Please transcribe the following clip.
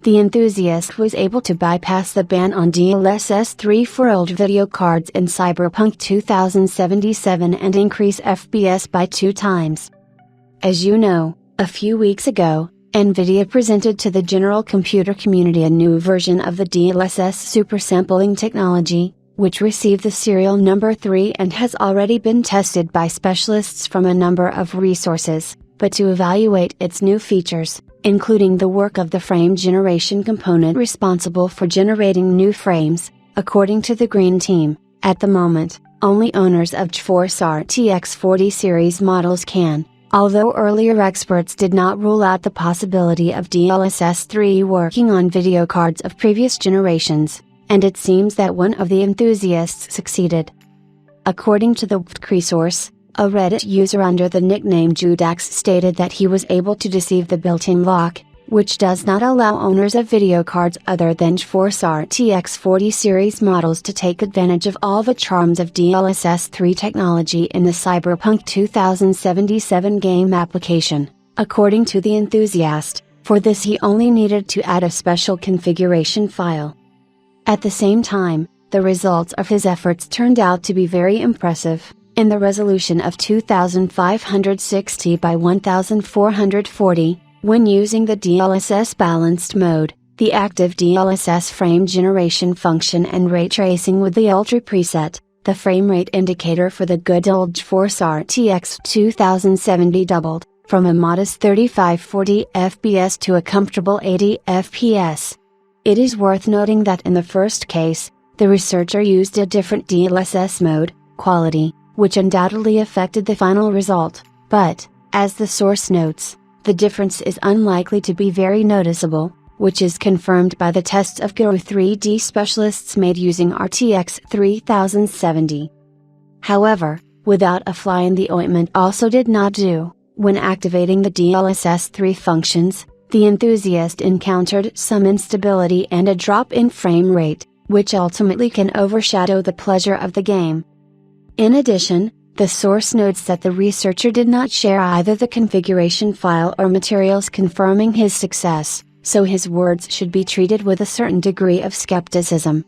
the enthusiast was able to bypass the ban on DLSS 3 for old video cards in Cyberpunk 2077 and increase FPS by 2 times. As you know, a few weeks ago, NVIDIA presented to the general computer community a new version of the DLSS supersampling technology, which received the serial number 3 and has already been tested by specialists from a number of resources, but to evaluate its new features, including the work of the frame generation component responsible for generating new frames, according to the Green Team, at the moment, only owners of GeForce RTX 40 series models can, although earlier experts did not rule out the possibility of DLSS 3 working on video cards of previous generations, and it seems that one of the enthusiasts succeeded. According to the WTC source, a Reddit user under the nickname Judax stated that he was able to deceive the built-in lock, which does not allow owners of video cards other than GeForce RTX 40 series models to take advantage of all the charms of DLSS 3 technology in the Cyberpunk 2077 game application, according to the enthusiast. For this he only needed to add a special configuration file. At the same time, the results of his efforts turned out to be very impressive. In the resolution of 2560 by 1440, when using the DLSS balanced mode, the active DLSS frame generation function and ray tracing with the Ultra preset, the frame rate indicator for the good old GeForce RTX 2070 doubled, from a modest 35-40 FPS to a comfortable 80 FPS. It is worth noting that in the first case, the researcher used a different DLSS mode, quality, which undoubtedly affected the final result, but, as the source notes, the difference is unlikely to be very noticeable, which is confirmed by the tests of Guru 3D specialists made using RTX 3070. However, without a fly in the ointment also did not do, when activating the DLSS 3 functions, the enthusiast encountered some instability and a drop in frame rate, which ultimately can overshadow the pleasure of the game. In addition, the source notes that the researcher did not share either the configuration file or materials confirming his success, so his words should be treated with a certain degree of skepticism.